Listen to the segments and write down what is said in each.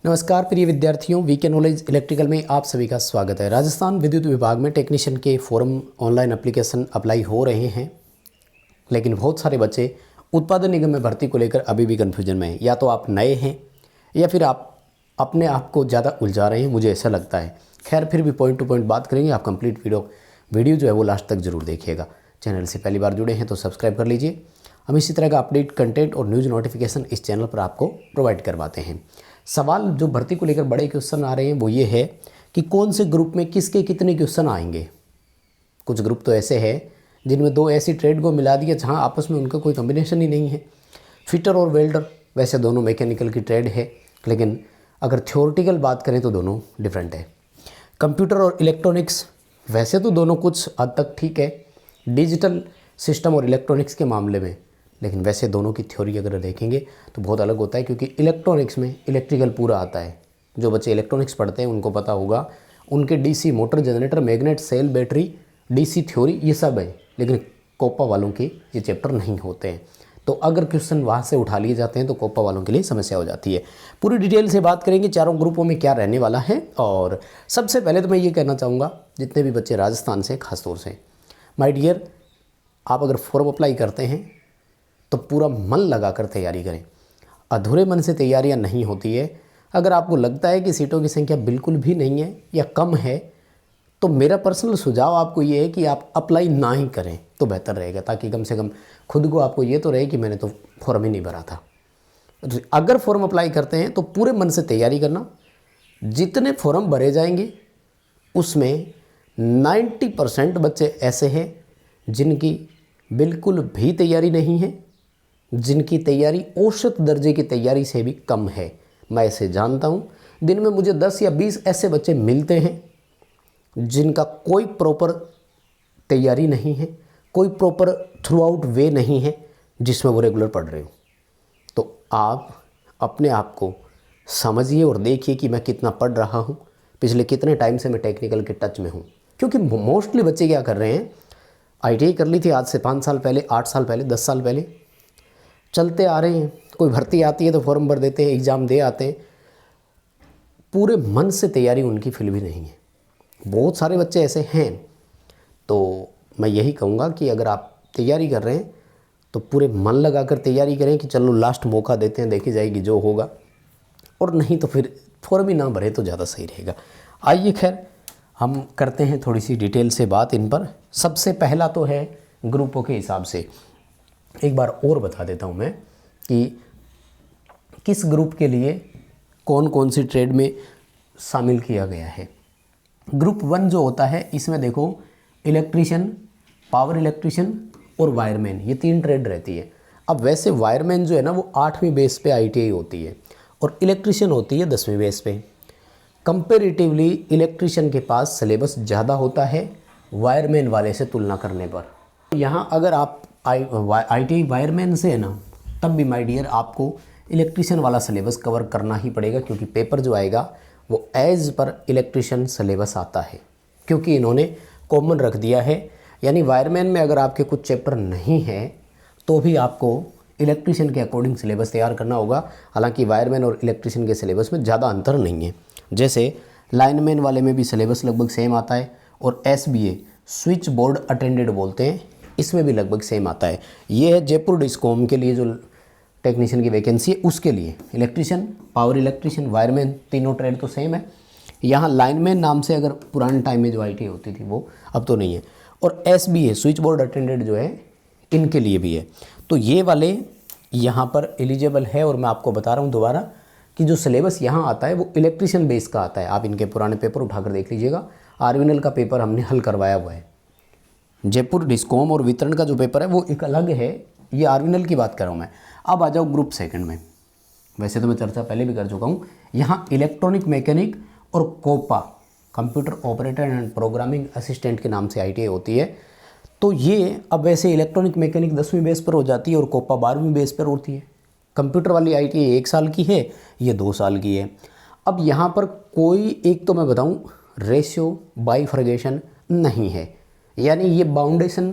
नमस्कार प्रिय विद्यार्थियों, वीके नॉलेज इलेक्ट्रिकल में आप सभी का स्वागत है। राजस्थान विद्युत विभाग में टेक्नीशियन के फॉर्म ऑनलाइन एप्लीकेशन अप्लाई हो रहे हैं, लेकिन बहुत सारे बच्चे उत्पादन निगम में भर्ती को लेकर अभी भी कन्फ्यूजन में हैं। या तो आप नए हैं या फिर आप अपने आप को ज़्यादा उलझा रहे हैं, मुझे ऐसा लगता है। खैर, फिर भी पॉइंट टू पॉइंट बात करेंगे। आप कंप्लीट वीडियो जो है वो लास्ट तक जरूर देखिएगा। चैनल से पहली बार जुड़े हैं तो सब्सक्राइब कर लीजिए। हम इसी तरह का अपडेट कंटेंट और न्यूज़ नोटिफिकेशन इस चैनल पर आपको प्रोवाइड करवाते हैं। सवाल जो भर्ती को लेकर बड़े क्वेश्चन आ रहे हैं वो ये है कि कौन से ग्रुप में किसके कितने क्वेश्चन आएंगे। कुछ ग्रुप तो ऐसे हैं जिनमें दो ऐसी ट्रेड को मिला दिया जहां आपस में उनका कोई कॉम्बिनेशन ही नहीं है। फिटर और वेल्डर वैसे दोनों मैकेनिकल की ट्रेड है, लेकिन अगर थ्योरेटिकल बात करें तो दोनों डिफरेंट है। कंप्यूटर और इलेक्ट्रॉनिक्स वैसे तो दोनों कुछ हद तक ठीक है डिजिटल सिस्टम और इलेक्ट्रॉनिक्स के मामले में, लेकिन वैसे दोनों की थ्योरी अगर देखेंगे तो बहुत अलग होता है, क्योंकि इलेक्ट्रॉनिक्स में इलेक्ट्रिकल पूरा आता है। जो बच्चे इलेक्ट्रॉनिक्स पढ़ते हैं उनको पता होगा, उनके DC motor, generator, magnet, cell, battery, DC theory ये सब है, लेकिन कोपा वालों के ये चैप्टर नहीं होते हैं। तो अगर क्वेश्चन वहाँ से उठा लिए जाते हैं तो कोपा वालों के लिए समस्या हो जाती है। पूरी डिटेल से बात करेंगे चारों ग्रुपों में क्या रहने वाला है। और सबसे पहले तो मैं ये कहना चाहूँगा, जितने भी बच्चे राजस्थान से खासतौर से, माय डियर, आप अगर फॉर्म अप्लाई करते हैं तो पूरा मन लगाकर तैयारी करें। अधूरे मन से तैयारियां नहीं होती है। अगर आपको लगता है कि सीटों की संख्या बिल्कुल भी नहीं है या कम है, तो मेरा पर्सनल सुझाव आपको ये है कि आप अप्लाई ना ही करें तो बेहतर रहेगा, ताकि कम से कम खुद को आपको ये तो रहे कि मैंने तो फॉर्म ही नहीं भरा था। अगर फॉर्म अप्लाई करते हैं तो पूरे मन से तैयारी करना। जितने फॉर्म भरे जाएंगे उसमें 90% बच्चे ऐसे हैं जिनकी बिल्कुल भी तैयारी नहीं है, जिनकी तैयारी औसत दर्जे की तैयारी से भी कम है। मैं ऐसे जानता हूँ। दिन में मुझे 10 या 20 ऐसे बच्चे मिलते हैं जिनका कोई प्रॉपर तैयारी नहीं है, कोई प्रॉपर थ्रू आउट वे नहीं है जिसमें वो रेगुलर पढ़ रहे हो। तो आप अपने आप को समझिए और देखिए कि मैं कितना पढ़ रहा हूँ, पिछले कितने टाइम से मैं टेक्निकल के टच में हूँ। क्योंकि मोस्टली बच्चे क्या कर रहे हैं, ITI कर ली थी आज से 5 साल पहले, 8 साल पहले, 10 साल पहले, चलते आ रहे हैं। कोई भर्ती आती है तो फॉर्म भर देते हैं, एग्ज़ाम दे आते हैं। पूरे मन से तैयारी उनकी फिर भी नहीं है। बहुत सारे बच्चे ऐसे हैं। तो मैं यही कहूँगा कि अगर आप तैयारी कर रहे हैं तो पूरे मन लगाकर तैयारी करें कि चलो लास्ट मौका देते हैं, देखी जाएगी जो होगा, और नहीं तो फिर फॉर्म ही ना भरे तो ज़्यादा सही रहेगा। आइए, खैर हम करते हैं थोड़ी सी डिटेल से बात इन पर। सबसे पहला तो है ग्रुपों के हिसाब से। एक बार और बता देता हूँ मैं कि किस ग्रुप के लिए कौन कौन सी ट्रेड में शामिल किया गया है। ग्रुप 1 जो होता है, इसमें देखो इलेक्ट्रीशियन, पावर इलेक्ट्रीशियन और वायरमैन, ये 3 ट्रेड रहती है। अब वैसे वायरमैन जो है ना वो 8वीं बेस पे ITI होती है और इलेक्ट्रीशियन होती है 10वीं बेस पे। कंपेरेटिवली इलेक्ट्रीशियन के पास सिलेबस ज़्यादा होता है वायरमैन वाले से तुलना करने पर। यहाँ अगर आप ITI वायरमैन से है ना, तब भी माय डियर आपको इलेक्ट्रीशियन वाला सिलेबस कवर करना ही पड़ेगा, क्योंकि पेपर जो आएगा वो एज पर इलेक्ट्रीशियन सिलेबस आता है, क्योंकि इन्होंने कॉमन रख दिया है। यानी वायरमैन में अगर आपके कुछ चैप्टर नहीं हैं तो भी आपको इलेक्ट्रीशियन के अकॉर्डिंग सिलेबस तैयार करना होगा। हालांकि वायरमैन और इलेक्ट्रीशियन के सिलेबस में ज़्यादा अंतर नहीं है। जैसे लाइनमैन वाले में भी सिलेबस लगभग सेम आता है, और SBA स्विच बोर्ड अटेंडेड बोलते हैं, इसमें भी लगभग सेम आता है। ये है जयपुर डिस्कॉम के लिए जो टेक्नीशियन की वैकेंसी है, उसके लिए इलेक्ट्रीशियन, पावर इलेक्ट्रीशियन, वायरमैन, तीनों ट्रेड तो सेम है। यहाँ लाइनमैन नाम से अगर पुराने टाइम में जो ITI होती थी वो अब तो नहीं है। और SBA स्विच बोर्ड अटेंडेड जो है इनके लिए भी है। तो ये वाले यहाँ पर एलिजिबल है। और मैं आपको बता रहा हूँ दोबारा कि जो सिलेबस यहाँ आता है वो इलेक्ट्रीशियन बेस का आता है। आप इनके पुराने पेपर उठाकर देख लीजिएगा। आरविनल का पेपर हमने हल करवाया हुआ है। जयपुर डिस्कॉम और वितरण का जो पेपर है वो एक अलग है, ये आरविनल की बात कर रहा हूँ मैं। अब आ जाओ ग्रुप 2 में। वैसे तो मैं चर्चा पहले भी कर चुका हूँ। यहाँ इलेक्ट्रॉनिक मैकेनिक और COPA, computer operator and programming assistant के नाम से ITI होती है। तो ये अब वैसे इलेक्ट्रॉनिक मैकेनिक 10वीं बेस पर हो जाती है और कोपा 12वीं बेस पर होती है। कंप्यूटर वाली ITI 1 साल की है, ये 2 साल की है। अब यहाँ पर कोई एक तो मैं बताऊँ रेशियो बाइफर्गेशन नहीं है, यानी ये बाउंडेशन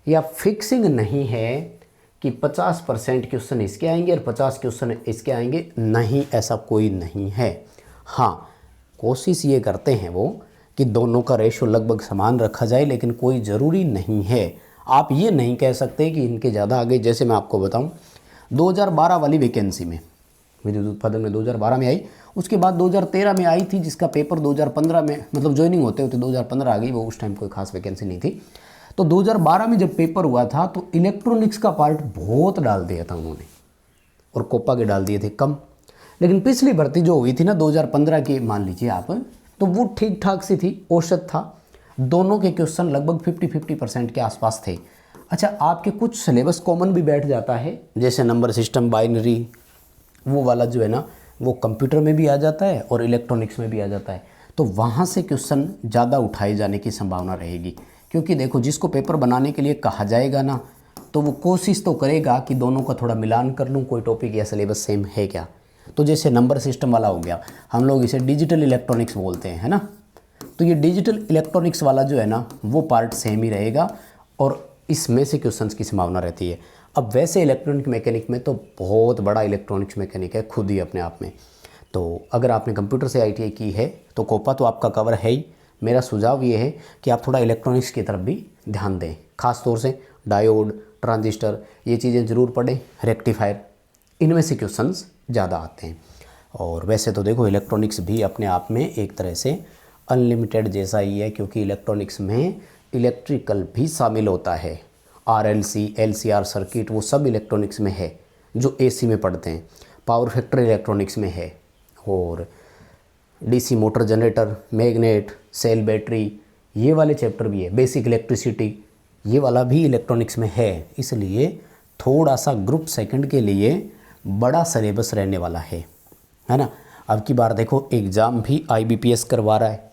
या फिक्सिंग नहीं है कि 50% क्वेश्चन इसके आएंगे और 50 क्वेश्चन इसके आएंगे, नहीं, ऐसा कोई नहीं है। हाँ, कोशिश ये करते हैं वो कि दोनों का रेशो लगभग समान रखा जाए, लेकिन कोई ज़रूरी नहीं है। आप ये नहीं कह सकते कि इनके ज़्यादा आगे। जैसे मैं आपको बताऊं, 2012 वाली वैकेंसी में विद्युत उत्पादन में 2012 में आई, उसके बाद 2013 में आई थी, जिसका पेपर 2015 में मतलब ज्वाइनिंग होते होते 2015 आ गई। वो उस टाइम कोई खास वैकेंसी नहीं थी। तो 2012 में जब पेपर हुआ था तो इलेक्ट्रॉनिक्स का पार्ट बहुत डाल दिया था उन्होंने, और कोपा के डाल दिए थे कम। लेकिन पिछली भर्ती जो हुई थी ना 2015 की, मान लीजिए आप, तो वो ठीक ठाक सी थी, औसत था। दोनों के क्वेश्चन लगभग 50-50% के आसपास थे। अच्छा, आपके कुछ सिलेबस कॉमन भी बैठ जाता है, जैसे नंबर सिस्टम, बाइनरी, वो वाला जो है ना वो कंप्यूटर में भी आ जाता है और इलेक्ट्रॉनिक्स में भी आ जाता है। तो वहाँ से क्वेश्चन ज़्यादा उठाए जाने की संभावना रहेगी, क्योंकि देखो जिसको पेपर बनाने के लिए कहा जाएगा ना, तो वो कोशिश तो करेगा कि दोनों का थोड़ा मिलान कर लूँ, कोई टॉपिक या सिलेबस सेम है क्या। तो जैसे नंबर सिस्टम वाला हो गया, हम लोग इसे डिजिटल इलेक्ट्रॉनिक्स बोलते हैं, है ना। तो ये डिजिटल इलेक्ट्रॉनिक्स वाला जो है ना वो पार्ट सेम ही रहेगा और इसमें से क्वेश्चंस की संभावना रहती है। अब वैसे इलेक्ट्रॉनिक मैकेनिक में तो बहुत बड़ा इलेक्ट्रॉनिक्स मैकेनिक है खुद ही अपने आप में। तो अगर आपने कंप्यूटर से ITI की है तो कोपा तो आपका कवर है ही। मेरा सुझाव ये है कि आप थोड़ा इलेक्ट्रॉनिक्स की तरफ भी ध्यान दें, खास तौर से डायोड, ट्रांजिस्टर, ये चीज़ें ज़रूर पढ़ें, रेक्टिफायर, इनमें से क्वेश्चंस ज़्यादा आते हैं। और वैसे तो देखो इलेक्ट्रॉनिक्स भी अपने आप में एक तरह से अनलिमिटेड जैसा ही है, क्योंकि इलेक्ट्रॉनिक्स में इलेक्ट्रिकल भी शामिल होता है। RLC, LCR सर्किट, वो सब इलेक्ट्रॉनिक्स में है जो AC में पढ़ते हैं। पावर फैक्टर इलेक्ट्रॉनिक्स में है, और DC motor generator, magnet, cell, battery, ये वाले चैप्टर भी है। बेसिक इलेक्ट्रिसिटी, ये वाला भी इलेक्ट्रॉनिक्स में है। इसलिए थोड़ा सा ग्रुप सेकंड के लिए बड़ा सिलेबस रहने वाला है ना। अब की बार देखो एग्ज़ाम भी IBPS करवा रहा है।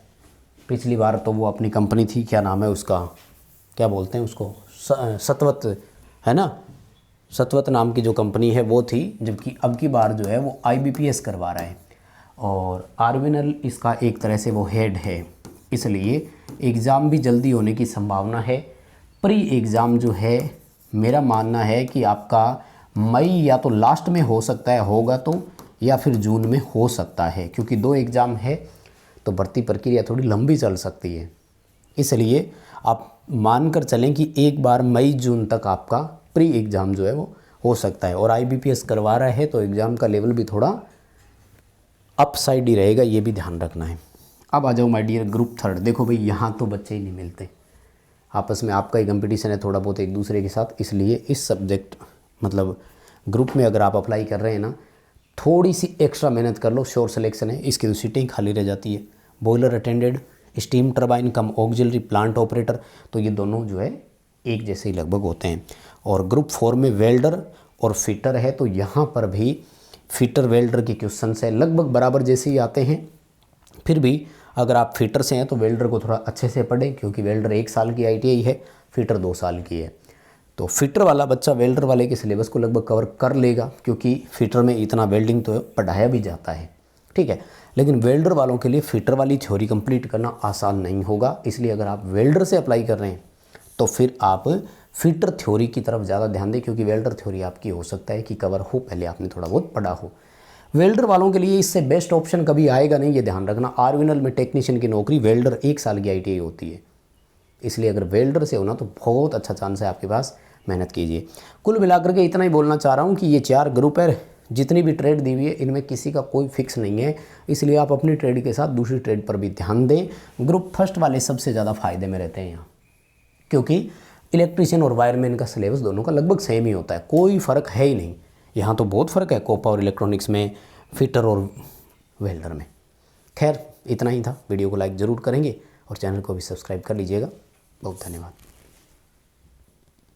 पिछली बार तो वो अपनी कंपनी थी, क्या नाम है उसका, क्या बोलते हैं उसको, सतवत, है ना, सतवत नाम की जो कंपनी है वो थी, जबकि अब की बार जो है वो IBPS करवा रहा है। और आर्विनल इसका एक तरह से वो हेड है, इसलिए एग्ज़ाम भी जल्दी होने की संभावना है। प्री एग्ज़ाम जो है मेरा मानना है कि आपका मई या तो लास्ट में हो सकता है, होगा तो, या फिर जून में हो सकता है, क्योंकि 2 एग्ज़ाम है तो भर्ती प्रक्रिया थोड़ी लंबी चल सकती है। इसलिए आप मानकर चलें कि एक बार मई जून तक आपका प्री एग्ज़ाम जो है वो हो सकता है। और IBPS करवा रहा है तो एग्ज़ाम का लेवल भी थोड़ा अपसाइड ही रहेगा, ये भी ध्यान रखना है। अब आ जाओ माय डियर ग्रुप थर्ड। देखो भाई, यहाँ तो बच्चे ही नहीं मिलते, आपस में आपका ही कंपटीशन है थोड़ा बहुत एक दूसरे के साथ। इसलिए इस सब्जेक्ट मतलब ग्रुप में अगर आप अप्लाई कर रहे हैं ना, थोड़ी सी एक्स्ट्रा मेहनत कर लो। श्योर सिलेक्शन है, इसकी तो सीटें खाली रह जाती है। बॉयलर अटेंडेंट, स्टीम टरबाइन कम ऑक्सिलरी प्लांट ऑपरेटर, तो ये दोनों जो है एक जैसे ही लगभग होते हैं। और ग्रुप 4 में वेल्डर और फिटर है, तो यहाँ पर भी फिटर वेल्डर के क्वेश्चन है लगभग बराबर जैसे ही आते हैं। फिर भी अगर आप फिटर से हैं तो वेल्डर को थोड़ा अच्छे से पढ़ें, क्योंकि वेल्डर 1 साल की ITI है, फिटर 2 साल की है। तो फिटर वाला बच्चा वेल्डर वाले के सिलेबस को लगभग कवर कर लेगा, क्योंकि फिटर में इतना वेल्डिंग तो पढ़ाया भी जाता है, ठीक है। लेकिन वेल्डर वालों के लिए फिटर वाली थ्योरी कंप्लीट करना आसान नहीं होगा। इसलिए अगर आप वेल्डर से अप्लाई कर रहे हैं तो फिर आप फिटर थ्योरी की तरफ ज़्यादा ध्यान दें, क्योंकि वेल्डर थ्योरी आपकी हो सकता है कि कवर हो, पहले आपने थोड़ा बहुत पढ़ा हो। वेल्डर वालों के लिए इससे बेस्ट ऑप्शन कभी आएगा नहीं, ये ध्यान रखना। आर्विनल में टेक्नीशियन की नौकरी वेल्डर 1 साल की ITI होती है, इसलिए अगर वेल्डर से होना तो बहुत अच्छा चांस है आपके पास, मेहनत कीजिए। कुल मिलाकर के इतना ही बोलना चाह रहा हूँ कि ये 4 ग्रुप है, जितनी भी ट्रेड दी हुई है इनमें किसी का कोई फिक्स नहीं है, इसलिए आप अपनी ट्रेड के साथ दूसरी ट्रेड पर भी ध्यान दें। ग्रुप फर्स्ट वाले सबसे ज़्यादा फायदे में रहते हैं यहाँ, क्योंकि इलेक्ट्रीशियन और वायरमैन का सिलेबस दोनों का लगभग सेम ही होता है, कोई फ़र्क है ही नहीं। यहाँ तो बहुत फ़र्क है कोपा और इलेक्ट्रॉनिक्स में, फिटर और वेल्डर में। खैर इतना ही था, वीडियो को लाइक ज़रूर करेंगे और चैनल को भी सब्सक्राइब कर लीजिएगा। बहुत धन्यवाद।